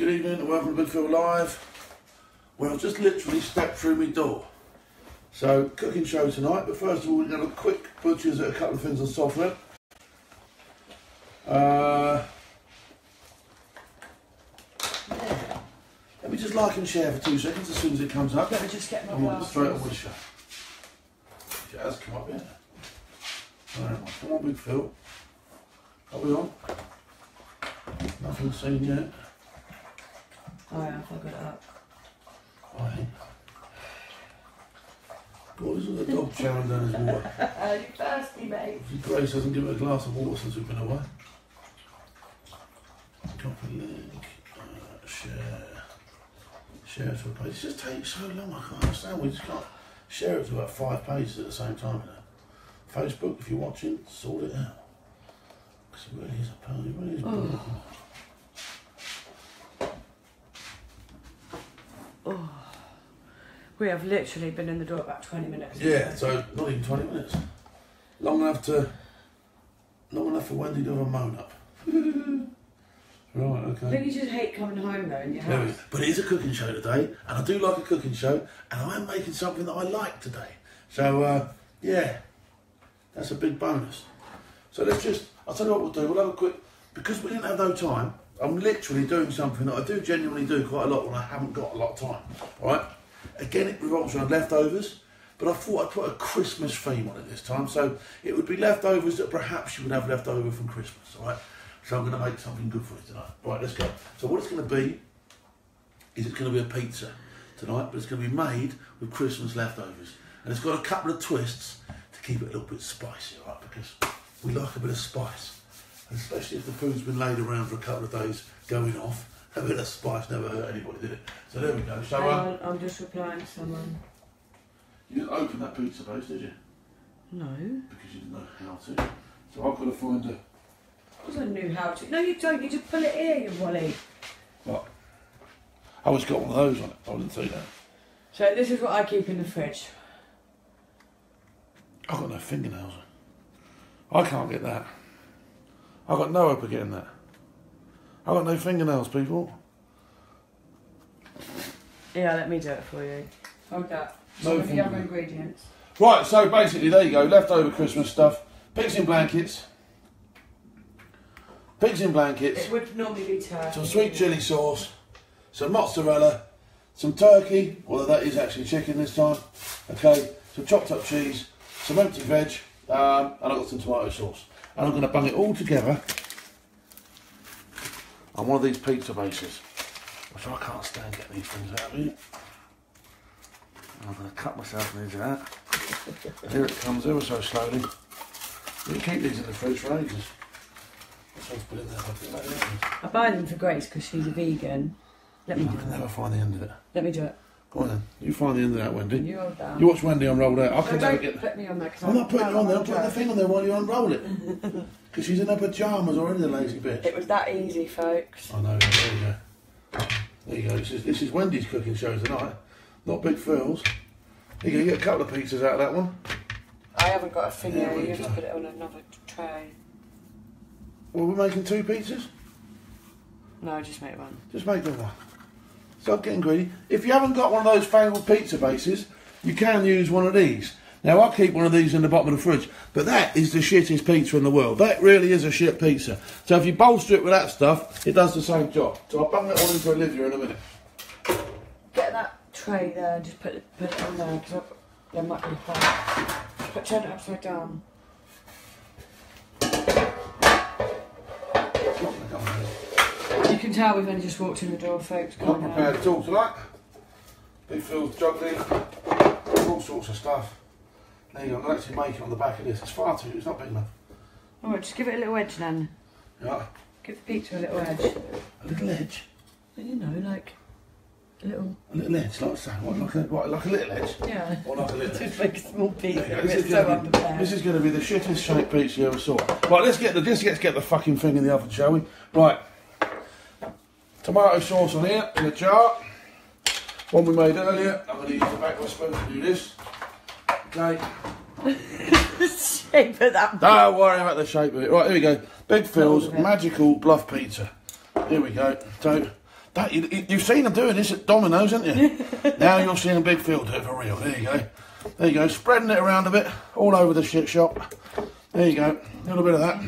Good evening and welcome to Big Phil Live. Well, I've just literally stepped through my door. So, cooking show tonight, but first of all, we're going to have a quick butchers at a couple of things on software. Yeah. Let me just like and share for 2 seconds as soon as it comes up. Let me just get my glasses. Straight on with show. It has come up yet. Alright, come on, Big Phil. Are we on? Nothing seen yet. Oh yeah, I'll get it up. Right. God, isn't the dog chowing down his water? You thirsty, mate? Grace hasn't given a glass of water since we've been away. Copy link. Share to a page. It just takes so long, I can't understand. We just can't share it to about 5 pages at the same time. Facebook, if you're watching, sort it out. Because it really is a pain. It really is broken. Oh. We have literally been in the door about 20 minutes. Yeah, so not even 20 minutes. Long enough for Wendy to have a moan up. Right, okay. Don't you just hate coming home though in your house? But it is a cooking show today, and I do like a cooking show, and I am making something that I like today. So, yeah, that's a big bonus. So I'll tell you what we'll do, we'll have a quick, because we didn't have no time, I'm literally doing something that I do genuinely do quite a lot when I haven't got a lot of time, alright? Again, it revolves around leftovers, but I thought I'd put a Christmas theme on it this time, so it would be leftovers that perhaps you would have left over from Christmas, alright? So I'm going to make something good for you tonight. Right, let's go. So what it's going to be, is it's going to be a pizza tonight, but it's going to be made with Christmas leftovers. And it's got a couple of twists to keep it a little bit spicy, alright? Because we like a bit of spice. And especially if the food's been laid around for a couple of days going off, a bit of spice never hurt anybody, did it? So there we go. So, I'm just replying to someone. You didn't open that pizza base, did you? No. Because you didn't know how to. So I've got to find a... Because I knew how to. No, you don't. You just pull it here, you Wally. What? Oh, it's got one of those on it. I didn't see that. So this is what I keep in the fridge. I've got no fingernails. I can't get that. I've got no hope of getting that. I've got no fingernails, people. Yeah, let me do it for you. Hold that. No Some of the other fingernails. ingredients. Right, so basically, there you go. Leftover Christmas stuff. Pigs in blankets. Pigs in blankets. It would normally be turkey. Some sweet chilli sauce. Some mozzarella. Some turkey. Although that is actually chicken this time. Okay. Some chopped up cheese. Some empty veg. And I've got some tomato sauce. And I'm going to bung it all together on one of these pizza bases, which I can't stand getting these things out of here. I'm going to cut myself into that. Here it comes ever so slowly. You can keep these in the fridge for ages. I buy them for Grace because she's a vegan. Let me do it. I can never find the end of it. Let me do it. Go on then. You find the end of that, Wendy. You hold down. You watch Wendy unroll that. I can never Don't get. put me on there. I'm not putting you on there. I'm putting the thing on there while you unroll it. Because she's in her pyjamas already, the lazy bitch. It was that easy, folks. I know. There you go. There you go. This is Wendy's cooking show tonight. Not Big Phil's. You can get a couple of pizzas out of that one. I haven't got a thing Yeah, here. You we have to go. put it on another tray. Well, we're making 2 pizzas. No, just make one. Just make them one. Stop getting greedy. If you haven't got one of those fangled pizza bases, you can use one of these. Now, I keep one of these in the bottom of the fridge, but that is the shittest pizza in the world. That really is a shit pizza. So if you bolster it with that stuff, it does the same job. So I'll bung that all into Olivia in a minute. Get that tray there and just put it on there because there might be a hole. Turn it upside down. You can tell we've only just walked in the door, folks. Not prepared at all tonight. Big Phil's juggling, all sorts of stuff. There you go, I'm going to actually make it on the back of this. It's far too, it's not big enough. Alright, just give it a little edge then. Yeah. Give the pizza a little edge. A little edge? You know, like a little... A little edge, like so. What, like a little edge? Yeah. Or like a little edge? Just like a small pizza. This is going to be the shittest shaped pizza you ever saw. Right, let's get the fucking thing in the oven, shall we? Right. Tomato sauce on here, in a jar. One we made earlier. I'm going to use the back of a spoon to do this. Okay. The shape of that. Don't worry about the shape of it. Right, here we go. Big Phil's Magical Bluff Pizza. Here we go. So, You've seen them doing this at Domino's, haven't you? Now you're seeing a big field do it for real. There you go. There you go. Spreading it around a bit, all over the shit shop. There you go. A little bit of that.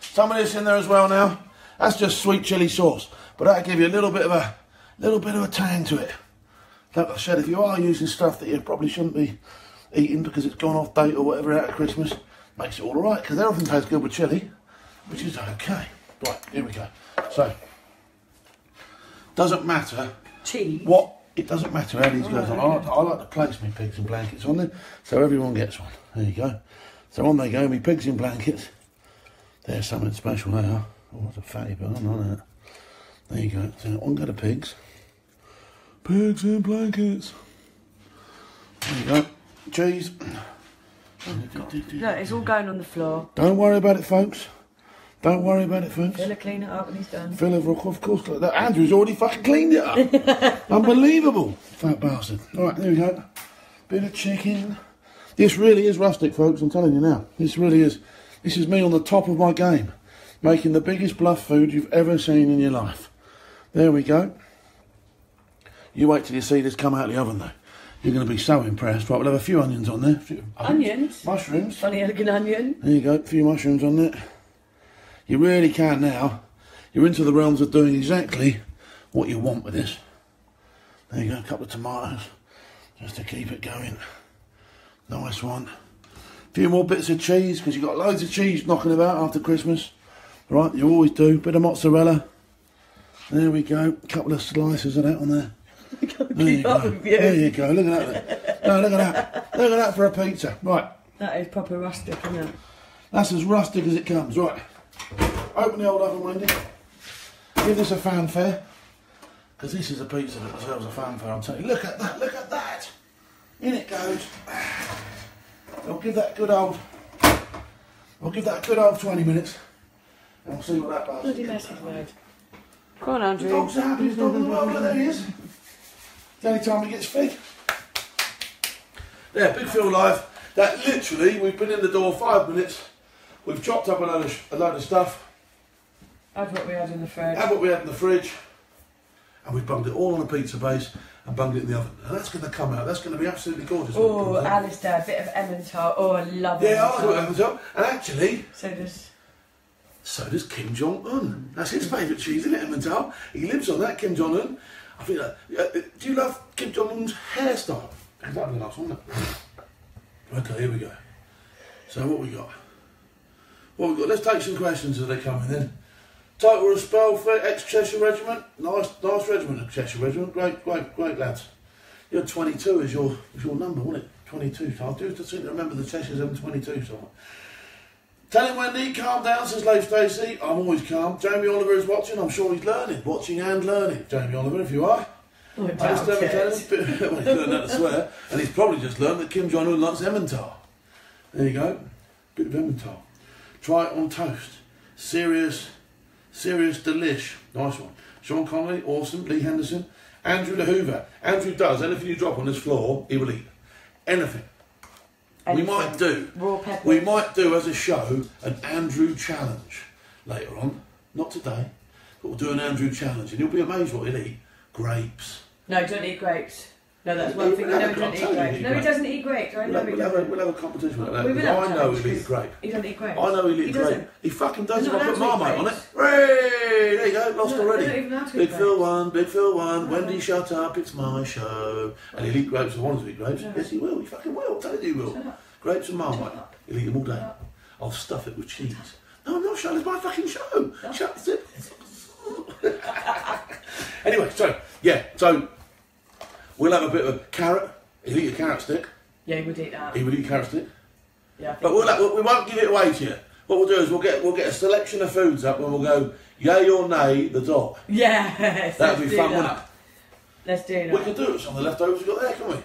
Some of this in there as well now. That's just sweet chilli sauce, but that'll give you a little bit of a tang to it. Like I said, if you are using stuff that you probably shouldn't be eating because it's gone off date or whatever out of Christmas, makes it all right, because everything tastes good with chilli, which is okay. Right, here we go. So, doesn't matter cheese. It doesn't matter how these goes on. I like to place my pigs in blankets on there, so everyone gets one. There you go. So on they go, my pigs in blankets. There's something special there. Oh, it's a fatty bit on it. There you go. So on go the pigs. Pigs in blankets. There you go. Cheese. Look, it's all going on the floor. Don't worry about it, folks. Don't worry about it, folks. Phil will clean it up when he's done. Phil, of course, like that. Andrew's already fucking cleaned it up. Unbelievable. Fat bastard. All right, there we go. Bit of chicken. This really is rustic, folks. I'm telling you now. This really is. This is me on the top of my game, making the biggest bluff food you've ever seen in your life. There we go. You wait till you see this come out of the oven, though. You're going to be so impressed. Right, we'll have a few onions on there. Onions? Mushrooms. Funny looking onion. There you go. A few mushrooms on there. You really can now. You're into the realms of doing exactly what you want with this. There you go. A couple of tomatoes just to keep it going. Nice one. A few more bits of cheese, because you've got loads of cheese knocking about after Christmas. Right, you always do. Bit of mozzarella. There we go. A couple of slices of that on there. There you go. There you go. Look at that. No, look at that. Look at that for a pizza. Right. That is proper rustic, isn't it? That's as rustic as it comes. Right. Open the old oven, Wendy. Give this a fanfare. Because this is a pizza that deserves a fanfare, I'm telling you. Look at that. Look at that. In it goes. I'll give that a good old 20 minutes, and we'll see what that does. Bloody mess he's made. Go on, Andrew. The dog's the happiest dog in the world. There he is. The only time he gets fed. There, Big Phil live. That literally, we've been in the door 5 minutes. We've chopped up a load of stuff. Add what we had in the fridge. Add what we had in the fridge. And we've bunged it all on a pizza base and bunged it in the oven. And that's going to come out. That's going to be absolutely gorgeous. Oh, Alistair, a bit of Emmental. Oh, I love it. Yeah, I love Emmental. And actually, so does Kim Jong-un. That's his favourite cheese, isn't it, Emmental? He lives on that, Kim Jong-un. I think that. Do you love Kim Jong-un's hairstyle? That would be nice, wouldn't it? Okay, here we go. So what we got? Let's take some questions as they come in then. Title or a spell for ex-Cheshire Regiment? Nice regiment, Cheshire Regiment. Great lads. You had 22 as your number, wasn't it? 22. So I do seem to remember the Cheshires having 22 somewhere. Telling Wendy, calm down, says Leif Stacey. I'm always calm. Jamie Oliver is watching. I'm sure he's learning. Watching and learning. Jamie Oliver, if you are. Oh, I doubt it. Well, he's learned how to swear. And he's probably just learned that Kim Jong-un likes Emmental. There you go. Bit of Emmental. Try it on toast. Serious delish. Nice one. Sean Connolly, awesome. Lee Henderson. Andrew the Hoover. Andrew does anything you drop on this floor, he will eat. Anything. We might do. Raw pepper. We might do as a show an Andrew challenge later on. Not today, but we'll do an Andrew challenge, and you'll be amazed what he'll eat. Grapes. No, don't eat grapes. No, that's one thing. No, he doesn't eat grapes. No, he doesn't eat grapes. I know he doesn't. We'll have a competition like that. I know he'll eat a grape. He doesn't eat grapes. I know he'll eat a grape. He fucking does if I put Marmite on it. Hooray! There you go, lost already. Big Phil won. Wendy, shut up, it's my show. And he'll eat grapes. I want to eat grapes. No. Yes, he will. He fucking will. I'm telling you, he will. Grapes and Marmite. He'll eat them all day. I'll stuff it with cheese. No, I'm not showing. It's my fucking show. Shut it. Anyway, so we'll have a bit of carrot. He'll eat a carrot stick. Yeah, he would eat that. He would eat a carrot stick. Yeah. But we won't give it away to you. What we'll do is we'll get a selection of foods up and we'll go yay or nay the dog. Yes. That'd be fun, wouldn't it? Let's do that. We can do it with some of the leftovers we've got there, can we?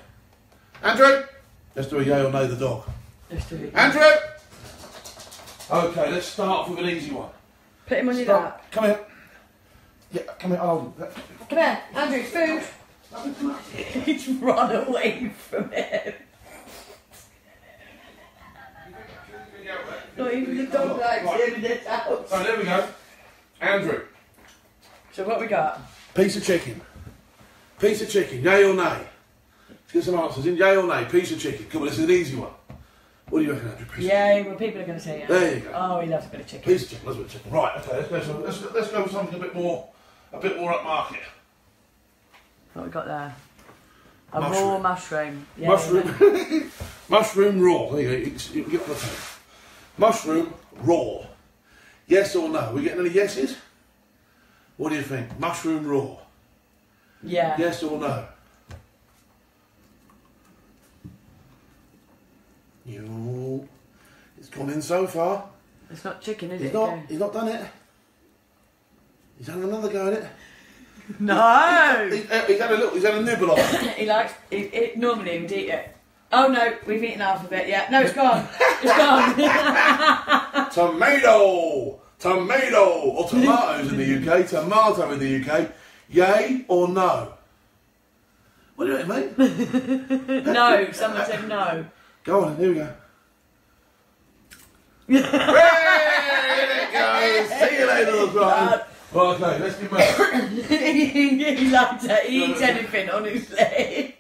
Andrew, let's do a yay or nay the dog. Let's do it. Andrew. Okay, let's start with an easy one. Put him on your lap. Come here. Yeah, come here. I'll hold him. Come here, Andrew. Food. He's run away from him. Not even the dog likes him in this house. So there we go. Andrew. So what we got? Piece of chicken. Piece of chicken, yay or nay? Let's get some answers in. Yay or nay? Piece of chicken. Come on, this is an easy one. What do you reckon, Andrew? Yay, well people are going to say yeah. There you go. Oh, he loves a bit of chicken. Piece of chicken, loves a bit of chicken. Right, okay, let's go with something a bit more upmarket. What we got there? A Mushroom. raw mushroom. Yeah, Mushroom. Mushroom raw. There you go. You can get on the table. Mushroom raw. Yes or no? Are we getting any yeses? What do you think? Mushroom raw. Yeah. Yes or no? It's gone in so far. It's not chicken, is it? He's not done it. He's had another go at it. No! He's had a nibble off it. He likes, normally he would eat it. Oh no, we've eaten half of it, yeah. No, it's gone. It's gone. Tomato! Or tomatoes in the UK. Tomato in the UK. Yay or no? What do you reckon, mate? No, someone said no. Go on, here we go. There it goes. See you later, little Brian. Well, okay, let's give him He likes it. He eats anything, honestly.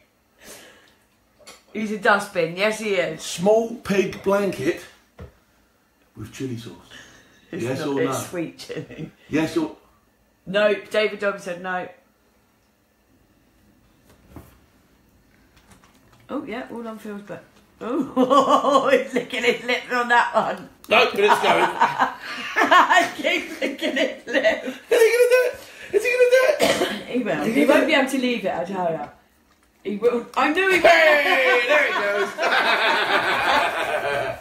He's a dustbin. Yes, he is. Small pig blanket with chilli sauce. Yes or no? It's sweet chilli. Yes or... No, David Dobbs said no. Oh, yeah, all on feels but... Oh, he's licking his lips on that one. No, but it's going. I keep licking his lips. Is he going to do it? Is he going to do it? He will. He won't be able to leave it, I tell you. He will. I knew he would. Hey, there he goes.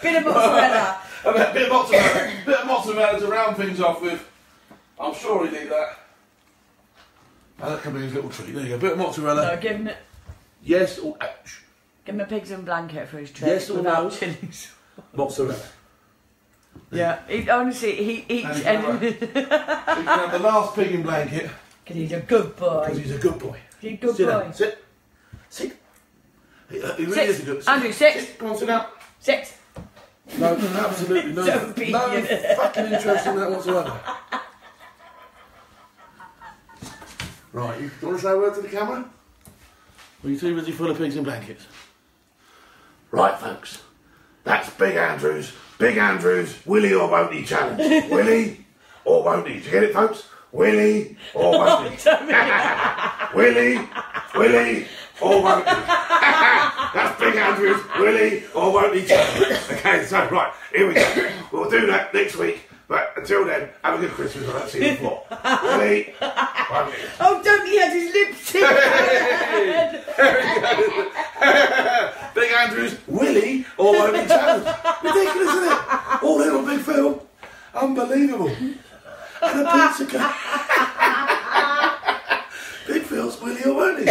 Bit of mozzarella. A bit of mozzarella to round things off with. I'm sure he'd eat that. Oh, that can be his little treat. There you go. Bit of mozzarella. No, give him it. Yes or... Give him a pigs and blanket for his treat. Yes or without no? chilies. Mozzarella. Yeah, honestly, he eats anything. You can have the last pig in blanket. Because he's a good boy. Because he's a good boy. He's a good Sit boy. down. Sit. Sit. He really Sit. is a good... Andrew, sit. Come on, sit down. Sit. No, absolutely no. So No obedient. fucking interest in that whatsoever. Right, you want to say a word to the camera? Or are you too busy full of pigs in blankets? Right, folks. That's Big Andrew's Willie or Won't He challenge. Willie or Won't He? Did you get it, folks? Willie or Won't He? Willie or Won't He? That's Big Andrew's Willie or Won't He challenge. Okay, so right, here we go. We'll do that next week. But until then, have a good Christmas. I don't see you on the floor. Willie, Won't He? Oh, don't he have his lips in Big Andrew's Willie or Won't He challenge. Ridiculous, isn't it? All in on Big Phil. Unbelievable. And a pizza cut. Big Phil's Willie or Won't He?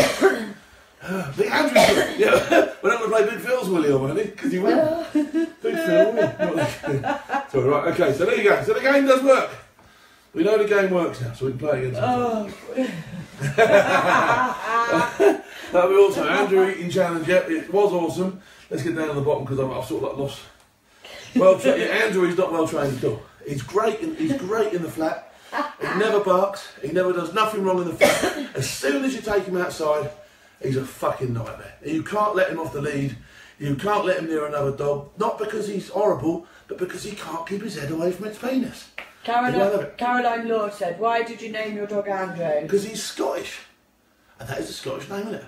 Big Andrew's Willie. Yeah, we're not going to play Big Phil's Willie or Won't He, because he will. Big Phil will. So, right, okay, so there you go. So the game does work. We know the game works now, so we can play against it. That'll be awesome. Andrew eating challenge, yep, it was awesome. Let's get down to the bottom because I've sort of like lost. Well, Andrew is not well trained at all. He's great in the flat. He never barks. He never does nothing wrong in the flat. As soon as you take him outside, he's a fucking nightmare. You can't let him off the lead. You can't let him near another dog. Not because he's horrible, but because he can't keep his head away from its penis. Caroline Lord said, "Why did you name your dog Andrew?" Because he's Scottish. And that is a Scottish name, isn't it?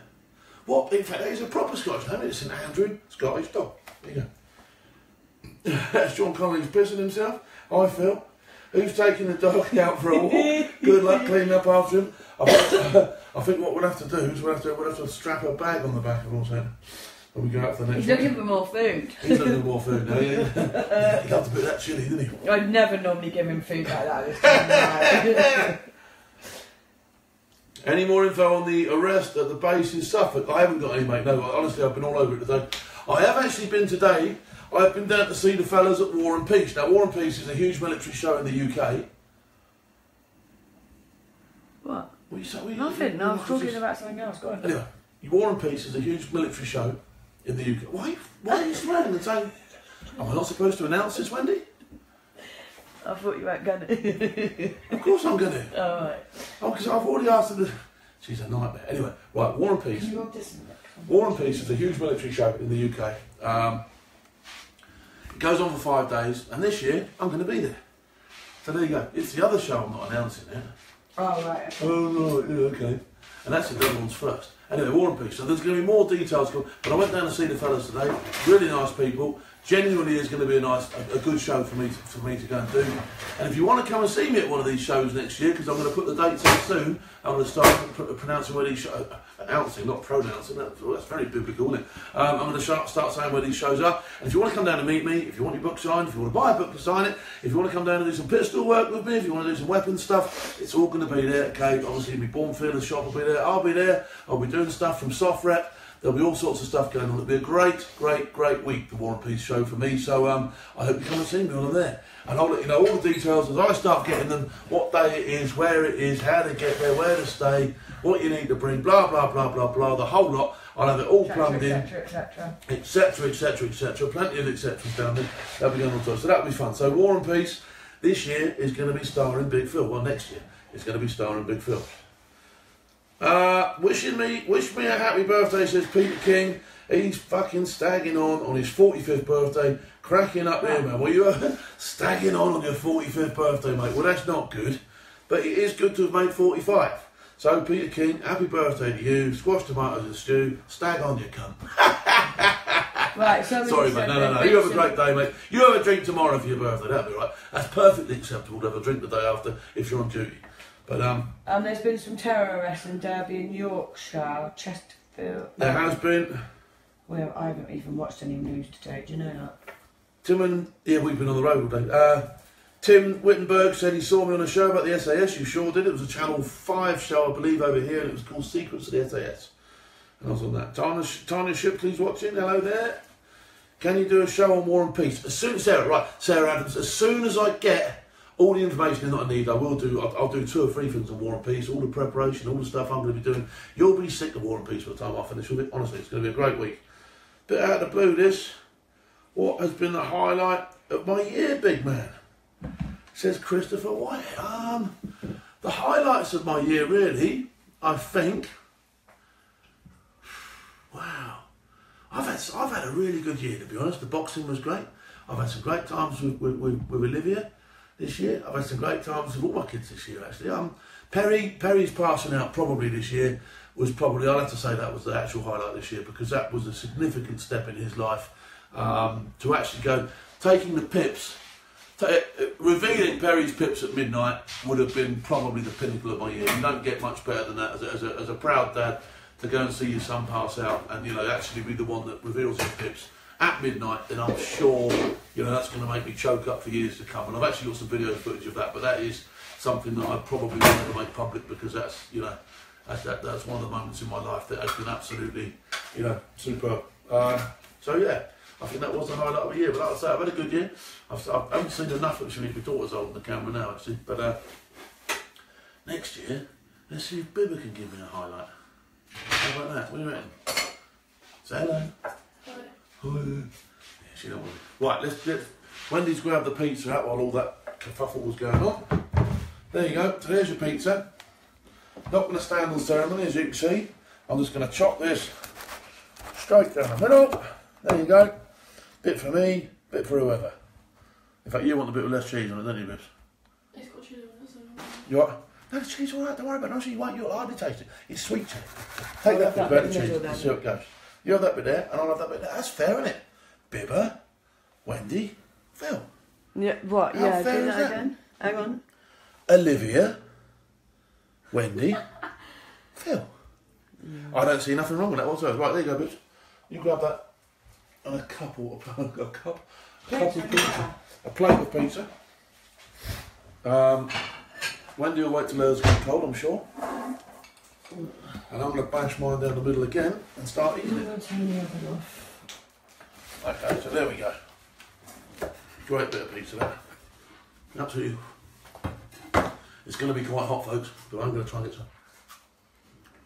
What? In fact, that is a proper Scottish name. It's an Andrew Scottish dog. There you go. That's John Collins pissing himself, I feel. Who's taking the dog out for a walk? Good luck cleaning up after him. I think what we'll have to do is we'll have to strap a bag on the back of us when we go out for the next He's looking for more food. He's looking for more food now, yeah. He loved a bit of that chilli, didn't he? I'd never normally give him food like that this time. Any more info on the arrest at the base in Suffolk? I haven't got any, mate. No, honestly, I've been all over it today. I have actually been today. I've been down to see the fellas at War and Peace. Now, War and Peace is a huge military show in the UK. What? What are you saying? Nothing. No, I was talking about something else. Go on. Anyway, War and Peace is a huge military show in the UK. Why are you swearing and saying, am I not supposed to announce this, Wendy? I thought you weren't gonna. Of course I'm going to. Alright. Oh, because I've already asked her to... She's a nightmare. Anyway, right, War and Peace. Can you hold this in there? War and Peace is a huge military show in the UK. It goes on for 5 days, and this year I'm going to be there. So there you go. It's the other show I'm not announcing yet. Oh, right. Oh, right, yeah, okay. And that's the other ones first. Anyway, War and Peace. So there's going to be more details coming. But I went down to see the fellas today. Really nice people. Genuinely is going to be a good show for me to go and do. And if you want to come and see me at one of these shows next year, because I'm going to put the dates in soon, I'm going to start pronouncing where these shows, announcing, not pronouncing, that's very biblical, isn't it? I'm going to start saying where these shows are. And if you want to come down and meet me, if you want your book signed, if you want to buy a book to sign it, if you want to come down and do some pistol work with me, if you want to do some weapons stuff, it's all going to be there, okay? Obviously, my Bournefield shop will be there, I'll be there, I'll be doing stuff from soft rep. There'll be all sorts of stuff going on. It'll be a great week, the War and Peace show for me. So I hope you come and see me when I'm there. And I'll let you know all the details as I start getting them, what day it is, where it is, how to get there, where to stay, what you need to bring, blah, blah, blah, blah, blah, the whole lot. I'll have it all plumbed in, etc., etc. Plenty of etceteras down there. That'll be going on to. So that'll be fun. So War and Peace this year is going to be starring Big Phil. Well, next year it's going to be starring Big Phil. Wish me a happy birthday, says Peter King. He's fucking stagging on his 45th birthday, cracking up there, man. Well, you are stagging on your 45th birthday, mate. Well, that's not good, but it is good to have made 45. So, Peter King, happy birthday to you. Squash tomatoes and stew. Stag on, you cunt. Right, so sorry, mate. No. You have a great day, mate. You have a drink tomorrow for your birthday. That'll be right. That's perfectly acceptable to have a drink the day after if you're on duty. But there's been some terror arrests in Derby and Yorkshire, Chesterfield. There has been. Well, I haven't even watched any news today. Do you know that? We've been on the road all day. Tim Wittenberg said he saw me on a show about the SAS. You sure did. It was a Channel 5 show, I believe, over here, and it was called Secrets of the SAS. And I was on that. Tanya Shipley's watching. Hello there. Can you do a show on War and Peace? As soon as Sarah Adams, as soon as I get all the information that I need, I'll do 2 or 3 things on War and Peace, all the preparation, all the stuff I'm going to be doing. You'll be sick of War and Peace by the time I finish with it. Honestly, it's going to be a great week. Bit out of the blue, this. What has been the highlight of my year, big man? Says Christopher White. The highlights of my year, really, I think. Wow. I've had a really good year, to be honest. The boxing was great. I've had some great times with Olivia this year. I've had some great times with all my kids this year, actually. Perry's passing out probably this year was probably, I'll have to say that was the actual highlight this year, because that was a significant step in his life, to actually go, taking the pips, revealing Perry's pips at midnight would have been probably the pinnacle of my year. You don't get much better than that as a proud dad, to go and see your son pass out and, actually be the one that reveals his pips at midnight. Then I'm sure, that's going to make me choke up for years to come. And I've actually got some video footage of that, but that is something that I probably want to make public, because that's, that's one of the moments in my life that has been absolutely, superb. So yeah, I think that was the highlight of the year. But like I say, I've had a good year. I haven't seen enough of it. My daughter's holding the camera now, actually. But next year, let's see if Bibba can give me a highlight. How about that? What do you reckon? Say hello. Hi. Yeah, she don't want it. Right, let's Wendy's grabbed the pizza out while all that kerfuffle was going on. There you go. So there's your pizza. Not going to stand on ceremony, as you can see. I'm just going to chop this straight down the middle. There you go. Bit for me, bit for whoever. In fact, you want a bit with less cheese on it, don't you, Bibbs? It's got cheese on it, so... You what? No, the cheese all right, don't worry about it. No, you won't, you'll hardly taste it. It's sweet cheese. Take that bit about the cheese and see how it goes. You have that bit there, and I'll have that bit there. That's fair, isn't it? Bibba, Wendy, Phil. Yeah, what? How Yeah, fair do is that that? again. Hang on. Olivia, Wendy, Phil. Yeah. I don't see nothing wrong with that whatsoever. Right, there you go, bitch. You grab that and a plate of pizza. Wendy will wait till hers get cold, I'm sure. And I'm going to bash mine down the middle again and start eating it. Okay, so there we go. Great bit of pizza there. Up to you. It's going to be quite hot, folks, but I'm going to try and get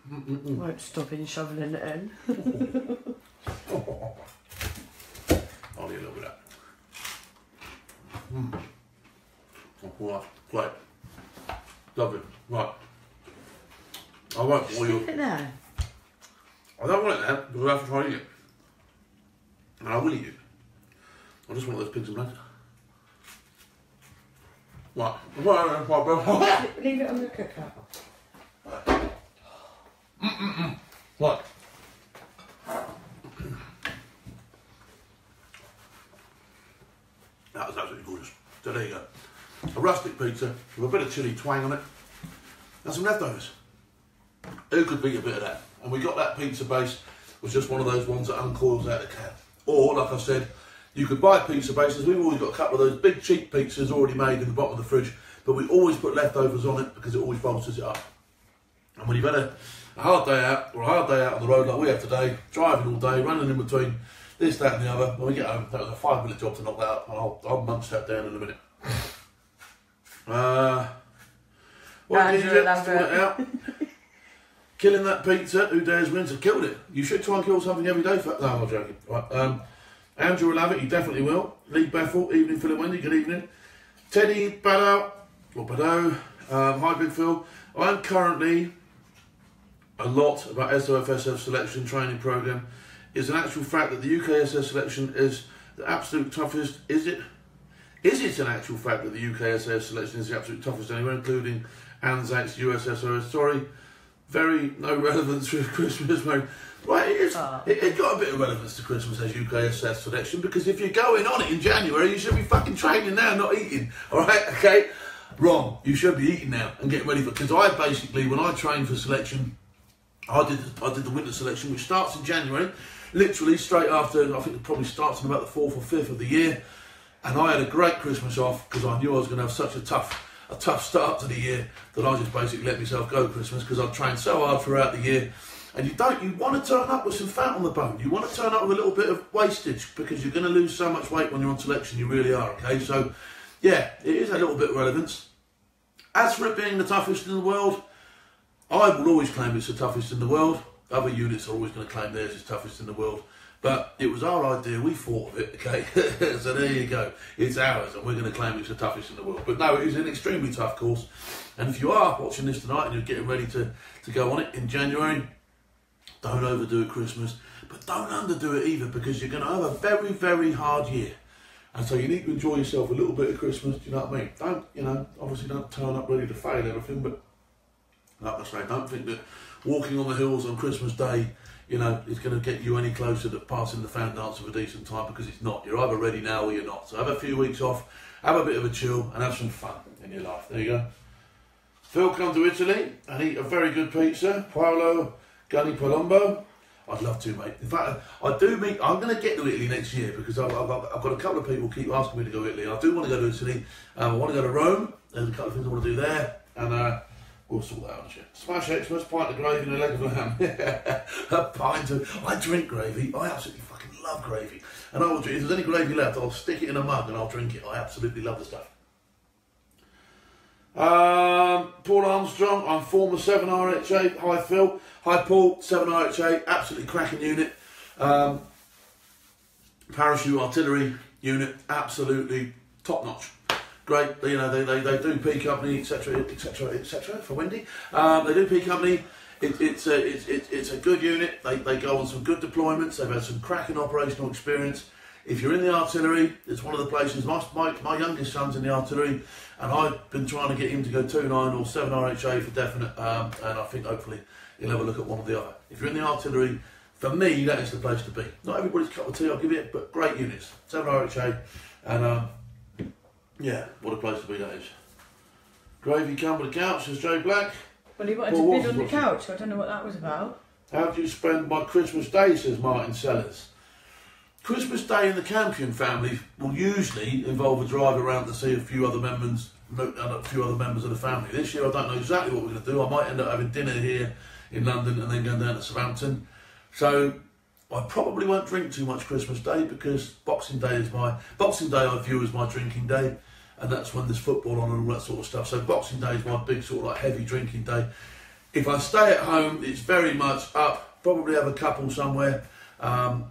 some. Won't stop in shoveling it in. I'll need a little bit of that. Right, great. Lovely. Right. I won't bore you. Keep it there. I don't want it there because I have to try and eat it. And I will eat it. I just want those pigs and blankets. Right. Leave it on the cooker. Right. That was absolutely gorgeous. So there you go. A rustic pizza with a bit of chilli twang on it. And some leftovers. Who could beat a bit of that? And we got that pizza base, was just one of those ones that uncoils out of the can. Or, like I said, you could buy pizza bases. We've always got a couple of those big cheap pizzas already made in the bottom of the fridge, but we always put leftovers on it because it always bolsters it up. And when you've had a hard day out, or a hard day out on the road like we have today, driving all day, running in between this, that and the other, when we get home, that was a 5-minute job to knock that up, and I'll munch that down in a minute. What did you get out? Killing that pizza, who dares wins, have killed it. You should try and kill something every day. No, I'm not joking. Right. Andrew will have it, he definitely will. Lee Bethel, evening Phil and Wendy, good evening. Teddy Badow, hi Big Phil. I'm currently a lot about SOFSF selection training programme. It's an actual fact that the UKSS selection is the absolute toughest. Is it? Is it an actual fact that the UKSS selection is the absolute toughest anywhere, including Anzacs, USSOS? Sorry, very no relevance with Christmas, mate. Right, it got a bit of relevance to Christmas as UKSS selection, because if you're going on it in January, you should be fucking training now, not eating. Alright, okay? Wrong. You should be eating now and getting ready for it. Because I basically, when I trained for selection, I did the winter selection, which starts in January, literally straight after, I think it probably starts in about the 4th or 5th of the year. And I had a great Christmas off because I knew I was going to have such a tough start to the year that I just basically let myself go Christmas, because I've trained so hard throughout the year. And you want to turn up with some fat on the bone. You want to turn up with a little bit of wastage, because you're going to lose so much weight when you're on selection. You really are, okay? So, yeah, it is a little bit of relevance. As for it being the toughest in the world, I will always claim it's the toughest in the world. Other units are always going to claim theirs is toughest in the world. But it was our idea, we thought of it, okay? So there you go. It's ours, and we're going to claim it's the toughest in the world. But no, it is an extremely tough course. And if you are watching this tonight and you're getting ready to go on it in January, don't overdo it Christmas, but don't underdo it either, because you're going to have a very, very hard year. And so you need to enjoy yourself a little bit of Christmas, do you know what I mean? Don't, obviously don't turn up ready to fail everything, but like I say, don't think that walking on the hills on Christmas Day, is going to get you any closer to passing the fan dance of a decent time, because it's not. You're either ready now or you're not. So have a few weeks off, have a bit of a chill, and have some fun in your life. There you go. Phil, come to Italy and eat a very good pizza. Paolo Gunny Palombo. I'd love to, mate. In fact, I'm going to get to Italy next year, because I've got a couple of people keep asking me to go to Italy. I do want to go to Italy. I want to go to Rome. There's a couple of things I want to do there. And we'll sort that out, Smash Xmas, pint of gravy and a leg of lamb. A pint of... I drink gravy. I absolutely fucking love gravy. And I will drink... If there's any gravy left, I'll stick it in a mug and I'll drink it. I absolutely love the stuff. Paul Armstrong, I'm former 7RHA. Hi Phil. Hi Paul, 7RHA, absolutely cracking unit. Parachute artillery unit, absolutely top notch. Great, they do P Company, etc., for Wendy. They do P Company. It's a good unit. They go on some good deployments. They've had some cracking operational experience. If you're in the artillery, it's one of the places. My youngest son's in the artillery, and I've been trying to get him to go 2-9 or 7RHA for definite, and I think hopefully he'll have a look at one or the other. If you're in the artillery, for me, that is the place to be. Not everybody's cup of tea, I'll give you it, but great units. 7RHA, and yeah, what a place to be that is. Gravy come with the couch, says Joe Black. Well, he wanted to bid on the couch, so I don't know what that was about. How do you spend my Christmas Day, says Martin Sellers. Christmas Day in the Campion family will usually involve a drive around to see a few other members of the family. This year I don't know exactly what we're going to do. I might end up having dinner here in London and then going down to Southampton. So I probably won't drink too much Christmas Day, because Boxing Day I view as my drinking day, and that's when there's football on and all that sort of stuff. So Boxing Day is my big sort of like heavy drinking day. If I stay at home, it's very much up, probably have a couple somewhere,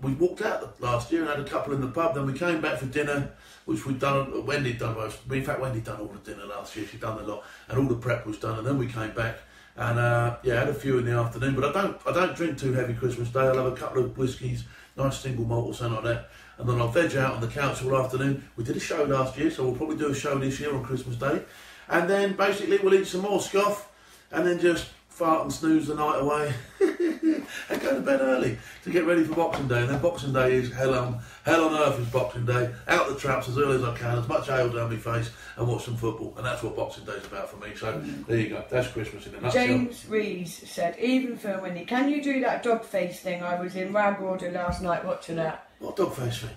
We walked out last year and had a couple in the pub. Then we came back for dinner, which we'd done. Wendy'd done most. In fact, Wendy'd done all the dinner last year. She'd done a lot, and all the prep was done. And then we came back and yeah, had a few in the afternoon. But I don't drink too heavy Christmas Day. I'll have a couple of whiskies, nice single malt or something like that. And then I'll veg out on the couch all afternoon. We did a show last year, so we'll probably do a show this year on Christmas Day. And then basically we'll eat some more scoff, and then just fart and snooze the night away and go to bed early to get ready for Boxing Day. And then Boxing Day is hell on earth is Boxing Day. Out the traps as early as I can, as much ale down my face, and watch some football. And that's what Boxing Day is about for me. So there you go. That's Christmas in a nutshell. James Rees said, even for Wendy, can you do that dog face thing? I was in Rag Order last night watching that. What dog face thing?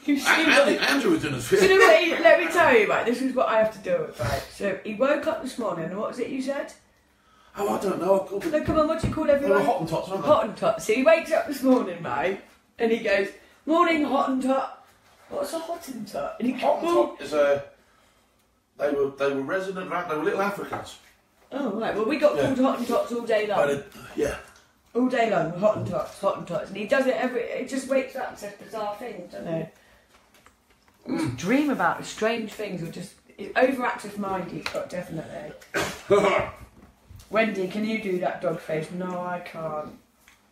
Andrew was in his So let me tell you, right, this is what I have to do with, right? So he woke up this morning, and what was it you said? Oh, I don't know. No, come on, what do you call everyone? Hottentots, aren't they? Hottentots. So he wakes up this morning, right, and he goes, morning, Hottentot. What's a Hottentot? And he goes, Hottentot is a... They were resident, right? They were little Africans. Oh, right. Well, we got called Hottentots all day long. Yeah. All day long, Hottentots. And he does it he just wakes up and says bizarre things, doesn't he? Dream about strange things, or just overactive mind he's got, definitely. Wendy, can you do that dog face? No, I can't.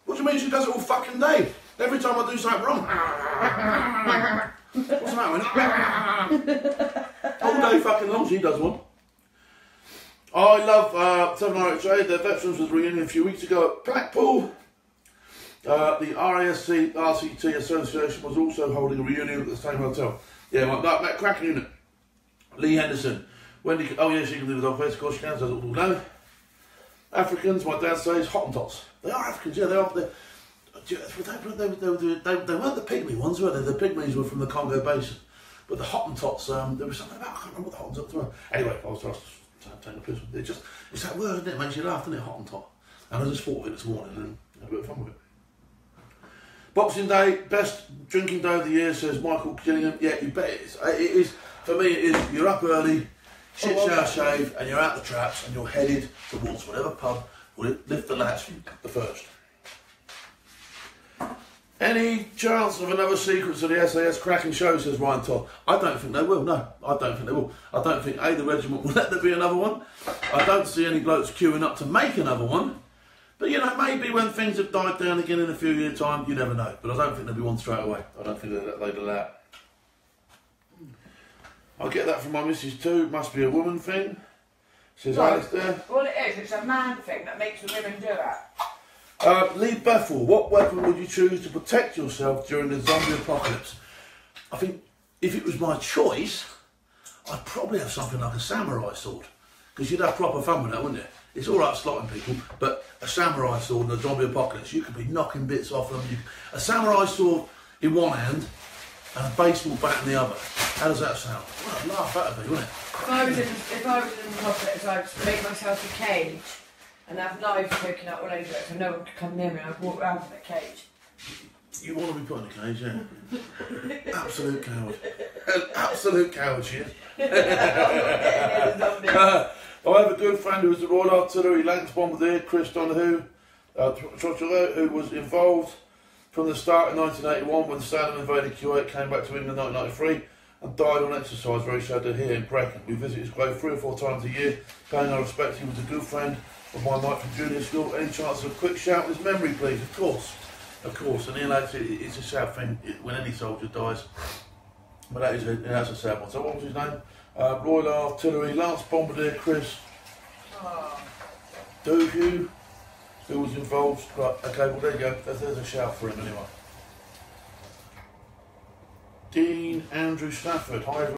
What do you mean she does it all fucking day? Every time I do something wrong. What's the matter with it? All day fucking long she does one. I love 7RHA. The Veterans was reunion a few weeks ago at Blackpool. The RASC RCT Association was also holding a reunion at the same hotel. Yeah, that cracking unit. Lee Henderson. Wendy, oh yeah, she can do the dog face, of course she can, so all know. Africans, my dad says, Hottentots. They are Africans, yeah, they are. They weren't the pygmy ones, were they? The pygmies were from the Congo Basin. But the Hottentots, there was something about, I can't remember what the Hottentots were. Anyway, I was taking a piss. It's that word, isn't it? It makes you laugh, doesn't it? Hottentot. And I just thought of it this morning and had a bit of fun with it. Boxing Day, best drinking day of the year, says Michael Gillingham. Yeah, you bet it is. It is, for me it is, you're up early, shit shower shave, and you're out the traps, and you're headed towards whatever pub will lift the latch the first. Any chance of another sequence of the SAS cracking show, says Ryan Todd. I don't think they will, no. I don't think they will. I don't think, A, the regiment will let there be another one. I don't see any blokes queuing up to make another one. But, you know, maybe when things have died down again in a few years' time, you never know. But I don't think there'll be one straight away. I don't think they'd allow it. I get that from my missus too. It must be a woman thing, says Alistair. Well, it is. It's a man thing that makes the women do it. Lee Bethel, what weapon would you choose to protect yourself during the zombie apocalypse? I think if it was my choice, I'd probably have something like a samurai sword. Because you'd have proper fun with that, wouldn't you? It's alright slotting people, but a samurai sword in a zombie apocalypse, you could be knocking bits off them. A samurai sword in one hand and a baseball bat in the other. How does that sound? Well, I'd laugh at it, wouldn't it? If I was in the apocalypse, I'd make myself a cage and have knives poking out all over it so no one could come near me, and I'd walk around with a cage. You want to be put in a cage, yeah? Absolute coward. An absolute coward, she is. I have a good friend who was the Royal Artillery Lance Bombardier, Chris Donahue, who was involved from the start in 1981 when Saddam invaded Kuwait, came back to England in 1993 and died on exercise. Very sad to hear in Brecon. We visit his grave 3 or 4 times a year, paying our respect. He was a good friend of my Mike from junior school. Any chance of a quick shout in his memory, please? Of course. Of course. And you know, it's a sad thing when any soldier dies. But that's a sad one. So what was his name? Royal Artillery, Lance Bombardier, Chris Donahue, who was involved. Right, okay, well there you go. There's a shout for him anyway. Dean Andrew Stafford, hi everyone.